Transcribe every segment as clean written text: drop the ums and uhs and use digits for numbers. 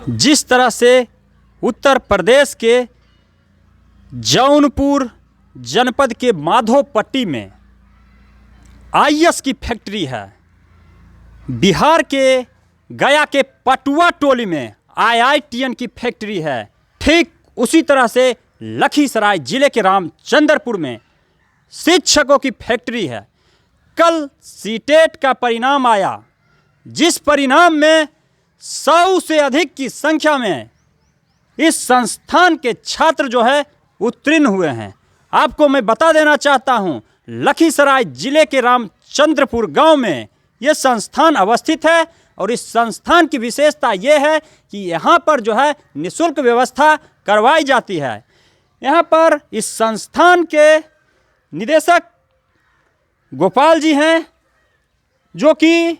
जिस तरह से उत्तर प्रदेश के जौनपुर जनपद के माधोपट्टी में आईएस की फैक्ट्री है, बिहार के गया के पटुआ टोली में आईआईटीएन की फैक्ट्री है, ठीक उसी तरह से लखीसराय जिले के रामचंद्रपुर में शिक्षकों की फैक्ट्री है। कल सीटेट का परिणाम आया, जिस परिणाम में 100 से अधिक की संख्या में इस संस्थान के छात्र जो है उत्तीर्ण हुए हैं। आपको मैं बता देना चाहता हूं, लखीसराय जिले के रामचंद्रपुर गांव में यह संस्थान अवस्थित है और इस संस्थान की विशेषता यह है कि यहाँ पर जो है निःशुल्क व्यवस्था करवाई जाती है। यहाँ पर इस संस्थान के निदेशक गोपाल जी हैं, जो कि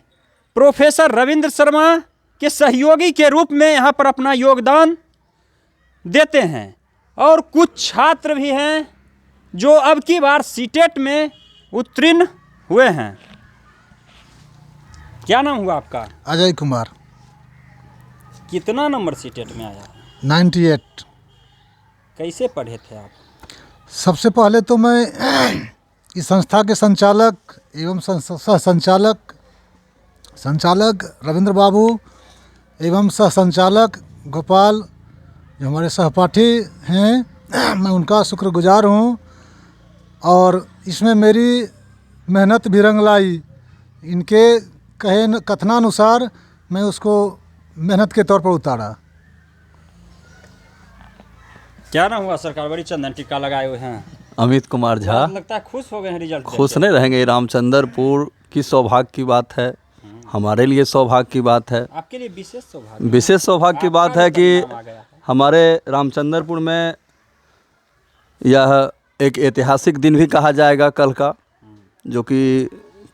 प्रोफेसर रविंद्र शर्मा के सहयोगी के रूप में यहाँ पर अपना योगदान देते हैं, और कुछ छात्र भी हैं जो अब की बार सीटेट में उत्तीर्ण हुए हैं। क्या नाम हुआ आपका? अजय कुमार। कितना नंबर सीटेट में आया? 98। कैसे पढ़े थे आप? सबसे पहले तो मैं इस संस्था के संचालक एवं सह संचालक रविंद्र बाबू एवं सह संचालक गोपाल, जो हमारे सहपाठी हैं, मैं उनका शुक्रगुजार हूँ। और इसमें मेरी मेहनत भी रंग लाई। इनके कथनानुसार मैं उसको मेहनत के तौर पर उतारा। क्या नाम हुआ सरकार? बड़ी चंदन टीका लगाए हुए हैं। अमित कुमार झा। लगता है खुश हो गए हैं रिजल्ट? खुश नहीं रहेंगे? रामचंद्रपुर की सौभाग्य की बात है, हमारे लिए सौभाग्य की बात है। आपके लिए विशेष सौभाग्य? विशेष सौभाग्य की बात है कि हमारे रामचंद्रपुर में यह एक ऐतिहासिक दिन भी कहा जाएगा कल का, जो कि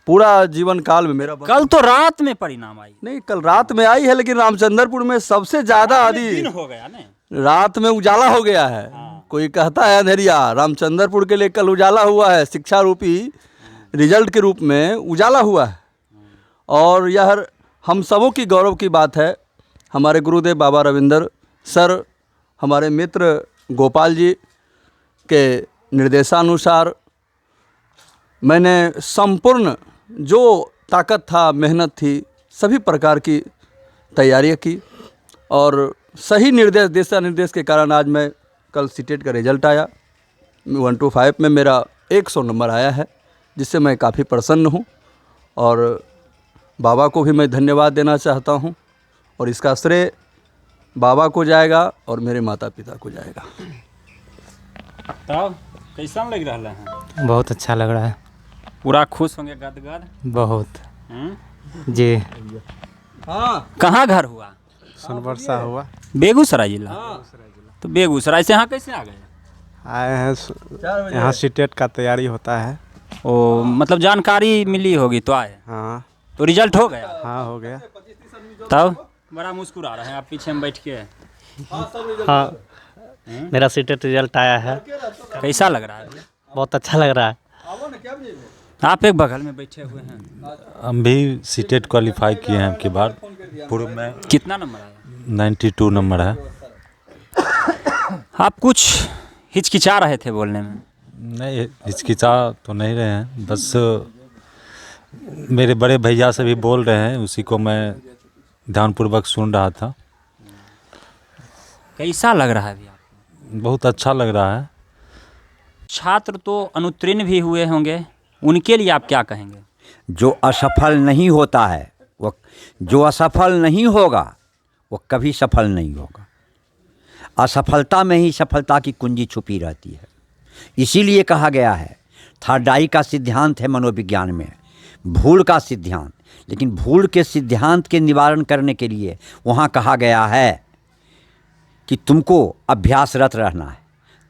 पूरा जीवन काल में मेरा कल तो रात में परिणाम आई? नहीं, कल रात में आई है, लेकिन रामचंद्रपुर में सबसे ज्यादा दिन हो गया ना, रात में उजाला हो गया है। कोई कहता है अंधेरिया, रामचंद्रपुर के लिए कल उजाला हुआ है, शिक्षा रूपी रिजल्ट के रूप में उजाला हुआ है। और यह हम सबों की गौरव की बात है। हमारे गुरुदेव बाबा रविंद्र सर, हमारे मित्र गोपाल जी के निर्देशानुसार मैंने संपूर्ण जो ताकत था, मेहनत थी, सभी प्रकार की तैयारियां की और सही दिशा निर्देश के कारण आज मैं कल सीटेट का रिजल्ट आया। 125 में मेरा 100 नंबर आया है, जिससे मैं काफ़ी प्रसन्न हूँ। और बाबा को भी मैं धन्यवाद देना चाहता हूँ, और इसका श्रेय बाबा को जाएगा और मेरे माता पिता को जाएगा। तब कैसा लग रहा है? बहुत अच्छा लग रहा है। पूरा खुश होंगे गदगद? बहुत जी। हाँ, कहाँ घर हुआ? सोनबरसा हुआ, बेगूसराय जिला। तो बेगूसराय से यहाँ कैसे आ गए? आए हैं यहाँ सीटेट का तैयारी होता है। ओ, मतलब जानकारी मिली होगी तो आए? हाँ। तो रिजल्ट हो गया? हाँ, हो गया। तब बड़ा मुस्कुरा रहे हैं आप पीछे में बैठ के। हाँ, मेरा सीटेट रिजल्ट आया है। कैसा लग रहा है? बहुत अच्छा लग रहा है। आप एक बगल में बैठे हुए हैं। हम भी सीटेट क्वालिफाई किए हैं आपकी बार। पूर्व में कितना नंबर आया? 92 नंबर है। आप कुछ हिचकिचा रहे थे बोलने में? नहीं, हिचकिचा तो नहीं रहे हैं, बस मेरे बड़े भैया से भी बोल रहे हैं, उसी को मैं ध्यानपूर्वक सुन रहा था। कैसा लग रहा है अभी आपको? बहुत अच्छा लग रहा है। छात्र तो अनुत्तीर्ण भी हुए होंगे, उनके लिए आप क्या कहेंगे? जो असफल नहीं होता है, जो असफल नहीं होगा वो कभी सफल नहीं होगा। असफलता में ही सफलता की कुंजी छुपी रहती है। इसीलिए कहा गया है, थर्ड आई का सिद्धांत है मनोविज्ञान में, भूल का सिद्धांत। लेकिन भूल के सिद्धांत के निवारण करने के लिए वहाँ कहा गया है कि तुमको अभ्यासरत रहना है,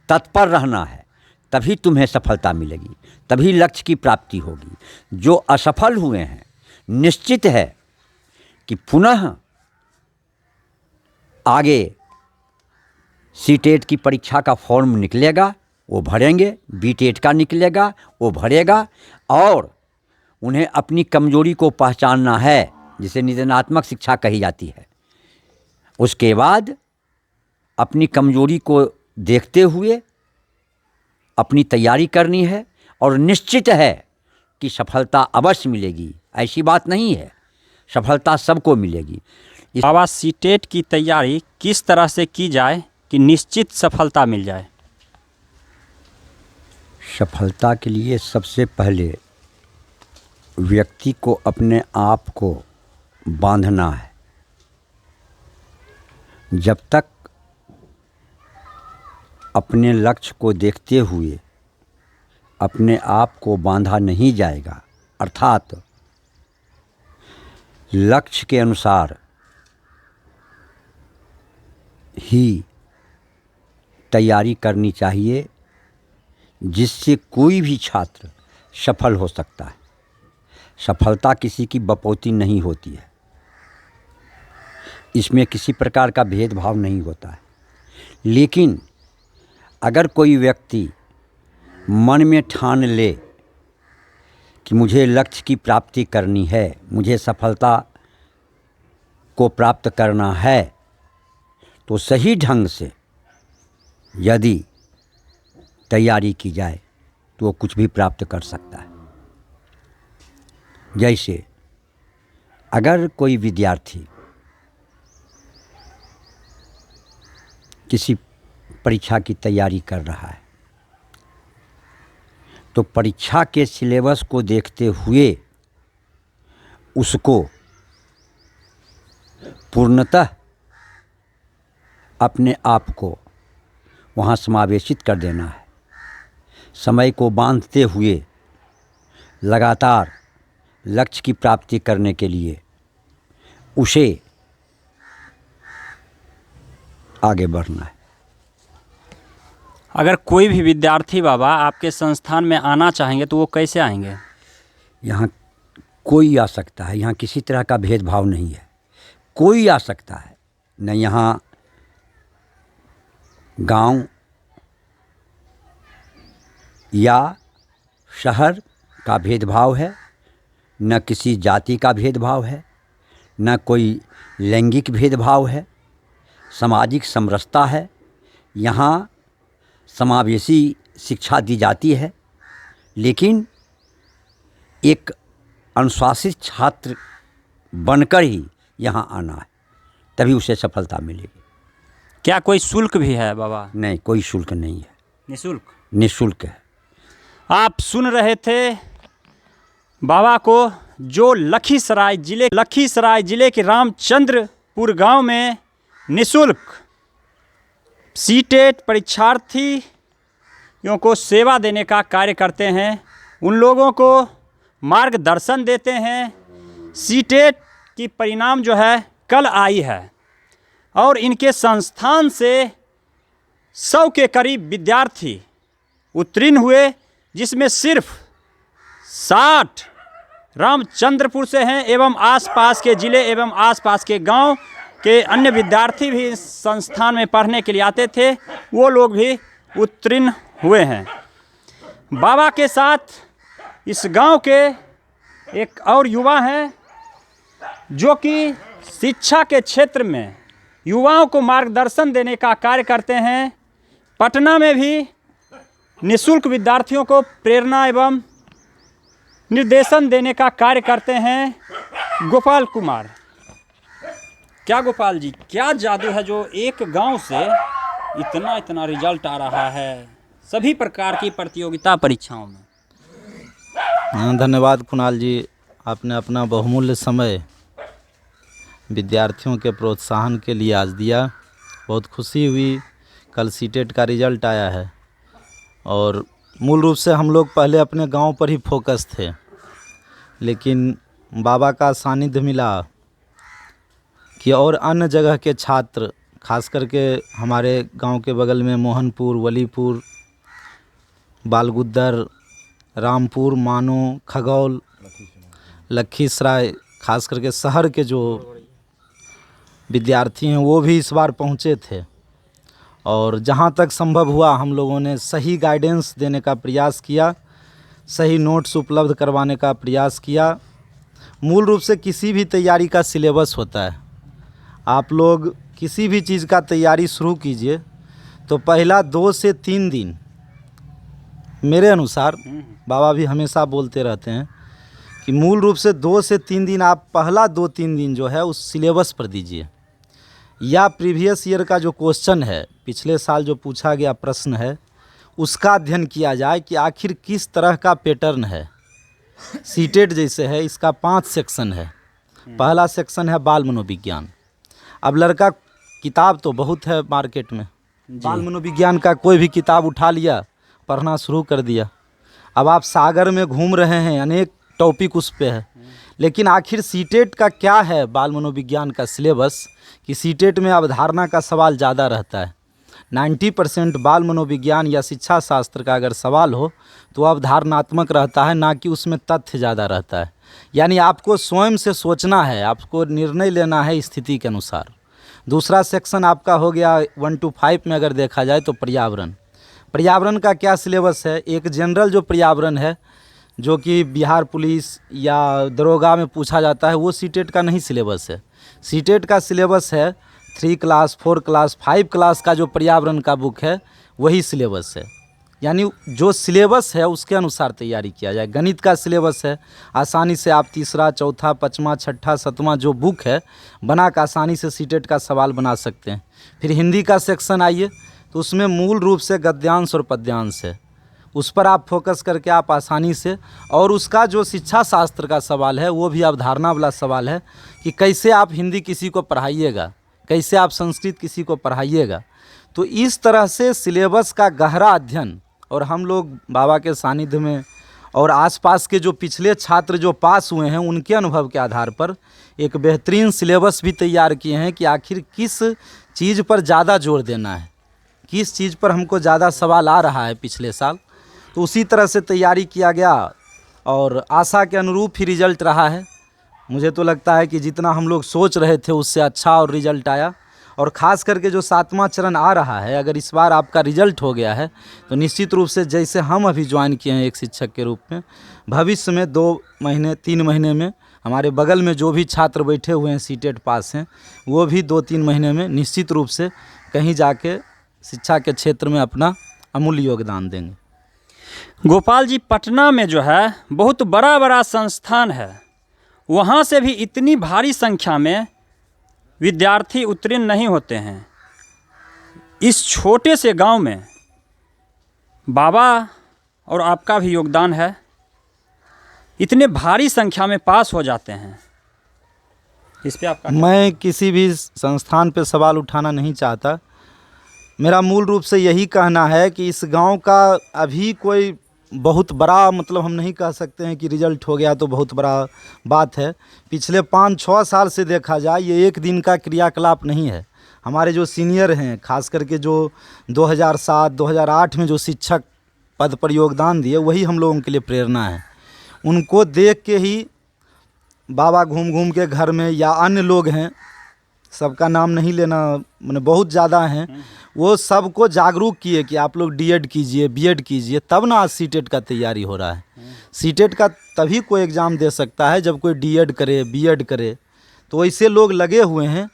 तत्पर रहना है, तभी तुम्हें सफलता मिलेगी, तभी लक्ष्य की प्राप्ति होगी। जो असफल हुए हैं, निश्चित है कि पुनः आगे सीटेट की परीक्षा का फॉर्म निकलेगा, वो भरेंगे, बीटेट का निकलेगा, वो भरेगा। और उन्हें अपनी कमजोरी को पहचानना है, जिसे निदानात्मक शिक्षा कही जाती है। उसके बाद अपनी कमजोरी को देखते हुए अपनी तैयारी करनी है और निश्चित है कि सफलता अवश्य मिलेगी। ऐसी बात नहीं है, सफलता सबको मिलेगी। बाबा सीटेट की तैयारी किस तरह से की जाए कि निश्चित सफलता मिल जाए? सफलता के लिए सबसे पहले व्यक्ति को अपने आप को बांधना है। जब तक अपने लक्ष्य को देखते हुए अपने आप को बांधा नहीं जाएगा, अर्थात लक्ष्य के अनुसार ही तैयारी करनी चाहिए, जिससे कोई भी छात्र सफल हो सकता है। सफलता किसी की बपौती नहीं होती है, इसमें किसी प्रकार का भेदभाव नहीं होता है। लेकिन अगर कोई व्यक्ति मन में ठान ले कि मुझे लक्ष्य की प्राप्ति करनी है, मुझे सफलता को प्राप्त करना है, तो सही ढंग से यदि तैयारी की जाए तो वो कुछ भी प्राप्त कर सकता है। जैसे अगर कोई विद्यार्थी किसी परीक्षा की तैयारी कर रहा है तो परीक्षा के सिलेबस को देखते हुए उसको पूर्णतः अपने आप को वहाँ समावेशित कर देना है। समय को बांधते हुए लगातार लक्ष्य की प्राप्ति करने के लिए उसे आगे बढ़ना है। अगर कोई भी विद्यार्थी बाबा आपके संस्थान में आना चाहेंगे तो वो कैसे आएंगे? यहाँ कोई आ सकता है, यहाँ किसी तरह का भेदभाव नहीं है, कोई आ सकता है। न यहाँ गांव या शहर का भेदभाव है, न किसी जाति का भेदभाव है, न कोई लैंगिक भेदभाव है। सामाजिक समरसता है। यहाँ समावेशी शिक्षा दी जाती है, लेकिन एक अनुशासित छात्र बनकर ही यहाँ आना है, तभी उसे सफलता मिलेगी। क्या कोई शुल्क भी है बाबा? नहीं, कोई शुल्क नहीं है, निःशुल्क? निःशुल्क है। आप सुन रहे थे बाबा को, जो लखीसराय जिले के रामचंद्रपुर गांव में निःशुल्क सीटेट परीक्षार्थियों को सेवा देने का कार्य करते हैं, उन लोगों को मार्गदर्शन देते हैं। सीटेट की परिणाम जो है कल आई है और इनके संस्थान से 100 के करीब विद्यार्थी उत्तीर्ण हुए, जिसमें सिर्फ 60 रामचंद्रपुर से हैं एवं आसपास के ज़िले एवं आसपास के गांव के अन्य विद्यार्थी भी इस संस्थान में पढ़ने के लिए आते थे, वो लोग भी उत्तीर्ण हुए हैं। बाबा के साथ इस गांव के एक और युवा हैं जो कि शिक्षा के क्षेत्र में युवाओं को मार्गदर्शन देने का कार्य करते हैं। पटना में भी निःशुल्क विद्यार्थियों को प्रेरणा एवं निर्देशन देने का कार्य करते हैं। गोपाल कुमार, क्या गोपाल जी, क्या जादू है जो एक गांव से इतना रिजल्ट आ रहा है सभी प्रकार की प्रतियोगिता परीक्षाओं में? धन्यवाद कुणाल जी, आपने अपना बहुमूल्य समय विद्यार्थियों के प्रोत्साहन के लिए आज दिया। बहुत खुशी हुई। कल सीटेट का रिजल्ट आया है और मूल रूप से हम लोग पहले अपने गांव पर ही फोकस थे, लेकिन बाबा का सानिध्य मिला कि और अन्य जगह के छात्र, खास करके हमारे गांव के बगल में मोहनपुर, वलीपुर, बालगुद्दर, रामपुर, मानो, खगौल, लखीसराय, खास करके शहर के जो विद्यार्थी हैं वो भी इस बार पहुंचे थे और जहां तक संभव हुआ हम लोगों ने सही गाइडेंस देने का प्रयास किया, सही नोट्स उपलब्ध करवाने का प्रयास किया। मूल रूप से किसी भी तैयारी का सिलेबस होता है। आप लोग किसी भी चीज़ का तैयारी शुरू कीजिए तो पहला 2 से 3 दिन, मेरे अनुसार बाबा भी हमेशा बोलते रहते हैं कि मूल रूप से 2 से 3 दिन आप पहला 2-3 दिन जो है उस सिलेबस पर दीजिए, या प्रीवियस ईयर का जो क्वेश्चन है, पिछले साल जो पूछा गया प्रश्न है, उसका अध्ययन किया जाए कि आखिर किस तरह का पैटर्न है। सीटेट जैसे है, इसका 5 सेक्शन है। पहला सेक्शन है बाल मनोविज्ञान। अब लड़का, किताब तो बहुत है मार्केट में, बाल मनोविज्ञान का कोई भी किताब उठा लिया, पढ़ना शुरू कर दिया। अब आप सागर में घूम रहे हैं, अनेक टॉपिक उस पे है, लेकिन आखिर सीटेट का क्या है बाल मनोविज्ञान का सिलेबस, कि सीटेट में अवधारणा का सवाल ज़्यादा रहता है। 90% बाल मनोविज्ञान या शिक्षा शास्त्र का अगर सवाल हो तो अवधारणात्मक रहता है, ना कि उसमें तथ्य ज़्यादा रहता है। यानी आपको स्वयं से सोचना है, आपको निर्णय लेना है स्थिति के अनुसार। दूसरा सेक्शन आपका हो गया 1 to 5 में अगर देखा जाए तो पर्यावरण। पर्यावरण का क्या सिलेबस है? एक जनरल जो पर्यावरण है, जो कि बिहार पुलिस या दरोगा में पूछा जाता है, वो सीटेट का नहीं सिलेबस है। सीटेट का सिलेबस है 3 क्लास, 4 क्लास, 5 क्लास का जो पर्यावरण का बुक है, वही सिलेबस है। यानी जो सिलेबस है उसके अनुसार तैयारी किया जाए। गणित का सिलेबस है, आसानी से आप 3रा, 4था, 5वां, 6ठा, 7वां जो बुक है बना के आसानी से सीटेट का सवाल बना सकते हैं। फिर हिंदी का सेक्शन आइए तो उसमें मूल रूप से गद्यांश और पद्यांश है, उस पर आप फोकस करके आप आसानी से, और उसका जो शिक्षा शास्त्र का सवाल है वो भी अवधारणा वाला सवाल है कि कैसे आप हिंदी किसी को पढ़ाइएगा, कैसे आप संस्कृत किसी को पढ़ाइएगा। तो इस तरह से सिलेबस का गहरा अध्ययन, और हम लोग बाबा के सानिध्य में और आसपास के जो पिछले छात्र जो पास हुए हैं उनके अनुभव के आधार पर एक बेहतरीन सिलेबस भी तैयार किए हैं कि आखिर किस चीज़ पर ज़्यादा जोर देना है, किस चीज़ पर हमको ज़्यादा सवाल आ रहा है पिछले साल। तो उसी तरह से तैयारी किया गया और आशा के अनुरूप ही रिजल्ट रहा है। मुझे तो लगता है कि जितना हम लोग सोच रहे थे उससे अच्छा और रिजल्ट आया। और ख़ास करके जो 7वां चरण आ रहा है, अगर इस बार आपका रिजल्ट हो गया है तो निश्चित रूप से जैसे हम अभी ज्वाइन किए हैं एक शिक्षक के रूप में, भविष्य में 2 महीने 3 महीने में हमारे बगल में जो भी छात्र बैठे हुए हैं सीटेट पास हैं, वो भी 2-3 महीने में निश्चित रूप से कहीं जाके शिक्षा के क्षेत्र में अपना अमूल्य योगदान देंगे। गोपाल जी, पटना में जो है बहुत बड़ा बड़ा संस्थान है, वहाँ से भी इतनी भारी संख्या में विद्यार्थी उत्तीर्ण नहीं होते हैं। इस छोटे से गांव में बाबा और आपका भी योगदान है, इतने भारी संख्या में पास हो जाते हैं। इस पे आपका? मैं किसी भी संस्थान पे सवाल उठाना नहीं चाहता। मेरा मूल रूप से यही कहना है कि इस गांव का अभी कोई बहुत बड़ा, मतलब हम नहीं कह सकते हैं कि रिजल्ट हो गया तो बहुत बड़ा बात है। पिछले 5-6 साल से देखा जाए ये एक दिन का क्रियाकलाप नहीं है। हमारे जो सीनियर हैं, खास करके जो 2007-2008 में जो शिक्षक पद पर योगदान दिए, वही हम लोगों के लिए प्रेरणा है। उनको देख के ही बाबा घूम घूम के घर में, या अन्य लोग हैं, सबका नाम नहीं लेना, मैंने बहुत ज़्यादा हैं, वो सबको जागरूक किए कि आप लोग डीएड कीजिए, बीएड कीजिए, तब ना आज सीटेट का तैयारी हो रहा है। सीटेट का तभी कोई एग्ज़ाम दे सकता है जब कोई डीएड करे, बीएड करे। तो ऐसे लोग लगे हुए हैं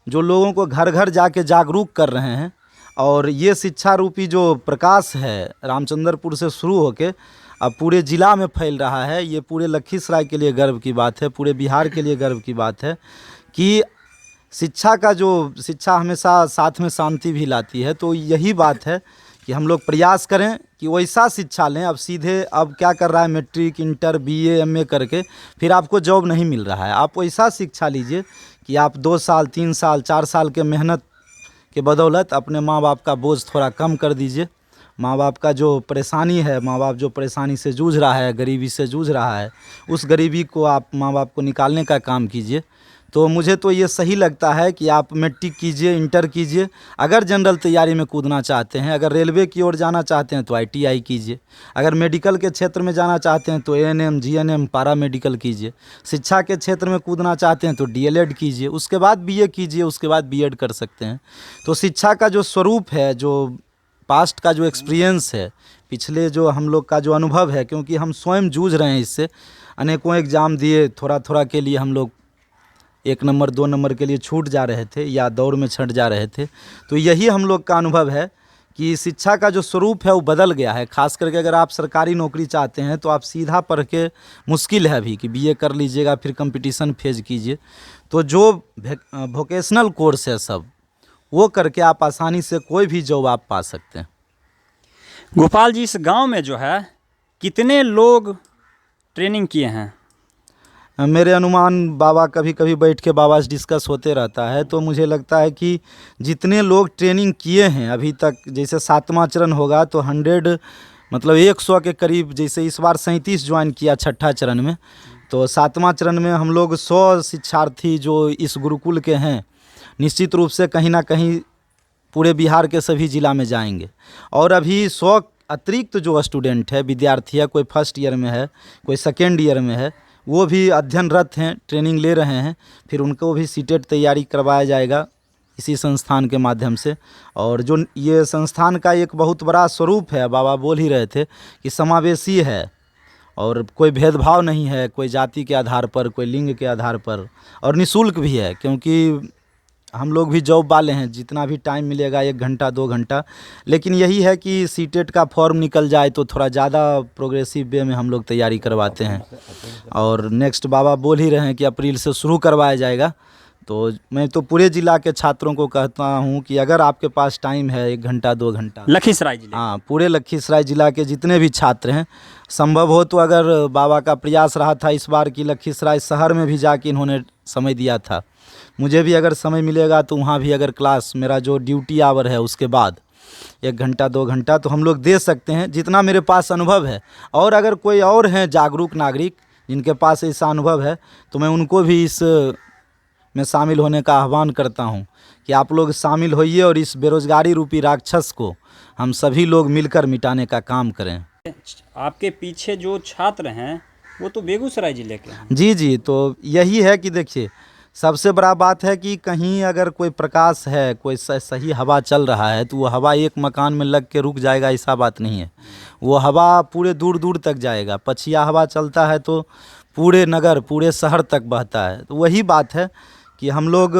जो लोगों को घर घर जाके जागरूक कर रहे हैं। और ये शिक्षा रूपी जो प्रकाश है रामचंद्रपुर से शुरू होके अब पूरे ज़िला में फैल रहा है। ये पूरे लखीसराय के लिए गर्व की बात है, पूरे बिहार के लिए गर्व की बात है कि शिक्षा हमेशा साथ में शांति भी लाती है। तो यही बात है कि हम लोग प्रयास करें कि वैसा शिक्षा लें। अब सीधे अब क्या कर रहा है, मैट्रिक, इंटर, बीए, एमए करके फिर आपको जॉब नहीं मिल रहा है। आप वैसा शिक्षा लीजिए कि आप 2 साल, 3 साल, 4 साल के मेहनत के बदौलत अपने माँ बाप का बोझ थोड़ा कम कर दीजिए। माँ बाप का जो परेशानी है, माँ बाप जो परेशानी से जूझ रहा है, गरीबी से जूझ रहा है, उस गरीबी को आप माँ बाप को निकालने का काम कीजिए। तो मुझे तो ये सही लगता है कि आप मैट्रिक कीजिए, इंटर कीजिए। अगर जनरल तैयारी में कूदना चाहते हैं, अगर रेलवे की ओर जाना चाहते हैं तो ITI कीजिए, अगर मेडिकल के क्षेत्र में जाना चाहते हैं तो ANM, GNM, पारा मेडिकल कीजिए, शिक्षा के क्षेत्र में कूदना चाहते हैं तो DLED कीजिए, उसके बाद BA कीजिए, उसके बाद BEd कर सकते हैं। तो शिक्षा का जो स्वरूप है, जो पास्ट का जो एक्सपीरियंस है, पिछले जो हम लोग का जो अनुभव है, क्योंकि हम स्वयं जूझ रहे हैं इससे, अनेकों एग्ज़ाम दिए, थोड़ा थोड़ा के लिए हम लोग 1 नंबर 2 नंबर के लिए छूट जा रहे थे या दौड़ में छंट जा रहे थे। तो यही हम लोग का अनुभव है कि शिक्षा का जो स्वरूप है वो बदल गया है। खास करके अगर आप सरकारी नौकरी चाहते हैं तो आप सीधा पढ़ के, मुश्किल है अभी कि बीए कर लीजिएगा फिर कंपटीशन फेज कीजिए। तो जो वोकेशनल कोर्स है सब, वो करके आप आसानी से कोई भी जॉब आप पा सकते हैं। गोपाल जी, इस गांव में जो है कितने लोग ट्रेनिंग किए हैं? मेरे अनुमान, बाबा कभी कभी बैठ के बाबा से डिस्कस होते रहता है, तो मुझे लगता है कि जितने लोग ट्रेनिंग किए हैं अभी तक, जैसे 7वां चरण होगा तो 100 मतलब 100 के करीब, जैसे इस बार 37 ज्वाइन किया 6ठा चरण में, तो 7वां चरण में हम लोग 100 शिक्षार्थी जो इस गुरुकुल के हैं, निश्चित रूप से कहीं ना कहीं पूरे बिहार के सभी ज़िला में जाएंगे। और अभी 100 अतिरिक्त जो स्टूडेंट है, विद्यार्थी है, कोई फर्स्ट ईयर में है, कोई सेकेंड ईयर में है, वो भी अध्ययनरत हैं, ट्रेनिंग ले रहे हैं। फिर उनको भी सीटेट तैयारी करवाया जाएगा इसी संस्थान के माध्यम से। और जो ये संस्थान का एक बहुत बड़ा स्वरूप है, बाबा बोल ही रहे थे कि समावेशी है और कोई भेदभाव नहीं है, कोई जाति के आधार पर, कोई लिंग के आधार पर, और निःशुल्क भी है, क्योंकि हम लोग भी जॉब वाले हैं, जितना भी टाइम मिलेगा 1 घंटा 2 घंटा। लेकिन यही है कि सीटेट का फॉर्म निकल जाए तो थोड़ा ज़्यादा प्रोग्रेसिव वे में हम लोग तैयारी करवाते हैं। और नेक्स्ट बाबा बोल ही रहे हैं कि अप्रैल से शुरू करवाया जाएगा। तो मैं तो पूरे ज़िला के छात्रों को कहता हूँ कि अगर आपके पास टाइम है 1 घंटा 2 घंटा, लखीसराय जिले, हाँ, पूरे लखीसराय जिला के जितने भी छात्र हैं, संभव हो तो, अगर बाबा का प्रयास रहा था इस बार की लखीसराय शहर में भी जाके इन्होंने समय दिया था, मुझे भी अगर समय मिलेगा तो वहाँ भी अगर क्लास, मेरा जो ड्यूटी आवर है उसके बाद 1 घंटा 2 घंटा तो हम लोग दे सकते हैं, जितना मेरे पास अनुभव है। और अगर कोई और हैं जागरूक नागरिक जिनके पास ऐसा अनुभव है तो मैं उनको भी इस में शामिल होने का आह्वान करता हूं कि आप लोग शामिल होइए और इस बेरोजगारी रूपी राक्षस को हम सभी लोग मिलकर मिटाने का काम करें। आपके पीछे जो छात्र हैं वो तो बेगूसराय जिले के हैं। जी जी, तो यही है कि देखिए, सबसे बड़ा बात है कि कहीं अगर कोई प्रकाश है, कोई सही हवा चल रहा है, तो वो हवा एक मकान में लग के रुक जाएगा, ऐसा बात नहीं है। वो हवा पूरे दूर दूर तक जाएगा। पछिया हवा चलता है तो पूरे नगर, पूरे शहर तक बहता है। तो वही बात है कि हम लोग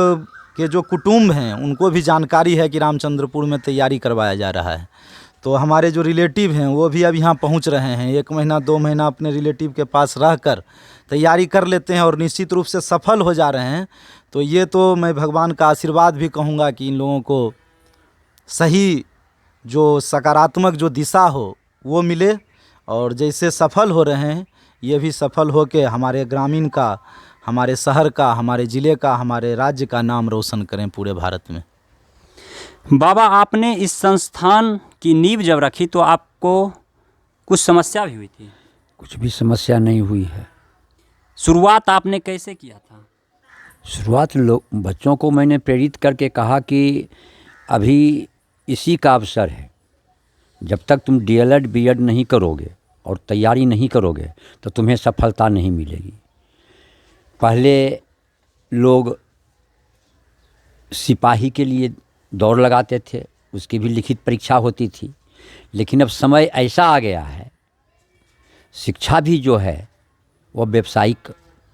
के जो कुटुंब हैं उनको भी जानकारी है कि रामचंद्रपुर में तैयारी करवाया जा रहा है। तो हमारे जो रिलेटिव हैं वो भी अब यहाँ पहुँच रहे हैं। 1 महीना 2 महीना अपने रिलेटिव के पास रहकर तैयारी कर लेते हैं और निश्चित रूप से सफल हो जा रहे हैं। तो ये तो मैं भगवान का आशीर्वाद भी कहूँगा कि इन लोगों को सही जो सकारात्मक जो दिशा हो वो मिले, और जैसे सफल हो रहे हैं ये भी सफल हो के हमारे ग्रामीण का, हमारे शहर का, हमारे ज़िले का, हमारे राज्य का नाम रोशन करें पूरे भारत में। बाबा, आपने इस संस्थान की नींव जब रखी तो आपको कुछ समस्या भी हुई थी? कुछ भी समस्या नहीं हुई है। शुरुआत आपने कैसे किया था? शुरुआत बच्चों को मैंने प्रेरित करके कहा कि अभी इसी का अवसर है, जब तक तुम डीएलएड बीएड नहीं करोगे और तैयारी नहीं करोगे तो तुम्हें सफलता नहीं मिलेगी। पहले लोग सिपाही के लिए दौड़ लगाते थे, उसकी भी लिखित परीक्षा होती थी, लेकिन अब समय ऐसा आ गया है, शिक्षा भी जो है वह व्यावसायिक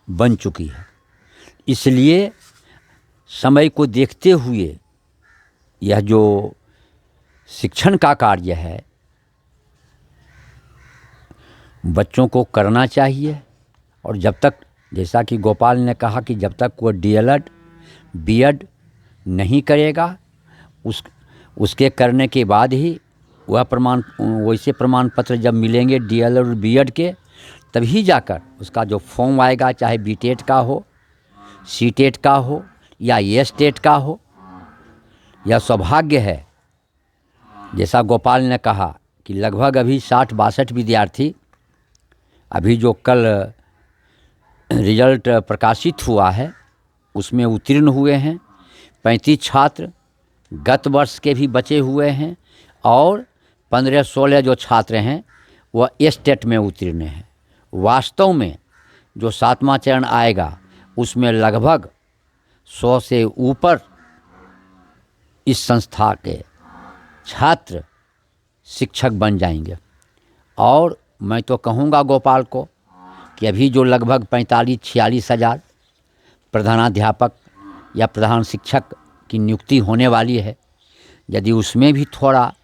बन चुकी है। इसलिए समय को देखते हुए यह जो शिक्षण का कार्य है बच्चों को करना चाहिए। और जब तक, जैसा कि गोपाल ने कहा कि जब तक वो डीएलएड बीएड नहीं करेगा, उसके करने के बाद ही वह वैसे प्रमाण पत्र जब मिलेंगे डीएलएड और बीएड के, तभी जाकर उसका जो फॉर्म आएगा, चाहे बीटेट का हो, सीटेट का हो या एस्टेट का हो। यह सौभाग्य है, जैसा गोपाल ने कहा कि लगभग अभी 60-62 विद्यार्थी, अभी जो कल रिजल्ट प्रकाशित हुआ है उसमें उत्तीर्ण हुए हैं। 35 छात्र गत वर्ष के भी बचे हुए हैं और 15-16 जो छात्र हैं वह एस्टेट में उत्तीर्ण हैं। वास्तव में जो 7वां चरण आएगा उसमें लगभग 100 से ऊपर इस संस्था के छात्र शिक्षक बन जाएंगे। और मैं तो कहूँगा गोपाल को कि अभी जो लगभग 45-46 हज़ार प्रधानाध्यापक या प्रधान शिक्षक की नियुक्ति होने वाली है, यदि उसमें भी थोड़ा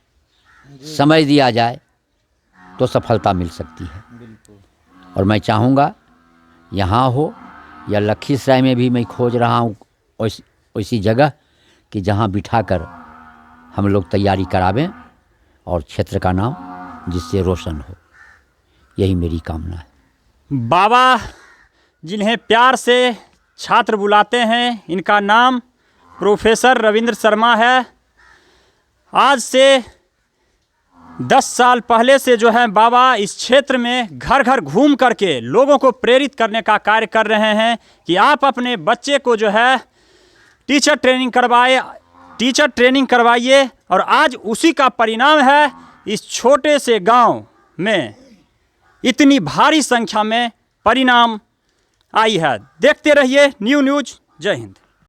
समय दिया जाए तो सफलता मिल सकती है। और मैं चाहूँगा यहाँ हो या लखीसराय में भी मैं खोज रहा हूँ ऐसी जगह कि जहाँ बिठाकर हम लोग तैयारी करावें और क्षेत्र का नाम जिससे रोशन हो। यही मेरी कामना है। बाबा जिन्हें प्यार से छात्र बुलाते हैं, इनका नाम प्रोफेसर रविंद्र शर्मा है। आज से 10 साल पहले से जो है बाबा इस क्षेत्र में घर घर घूम करके लोगों को प्रेरित करने का कार्य कर रहे हैं कि आप अपने बच्चे को जो है टीचर ट्रेनिंग करवाइए। और आज उसी का परिणाम है इस छोटे से गांव में इतनी भारी संख्या में परिणाम आई है। देखते रहिए न्यू न्यूज़। जय हिंद।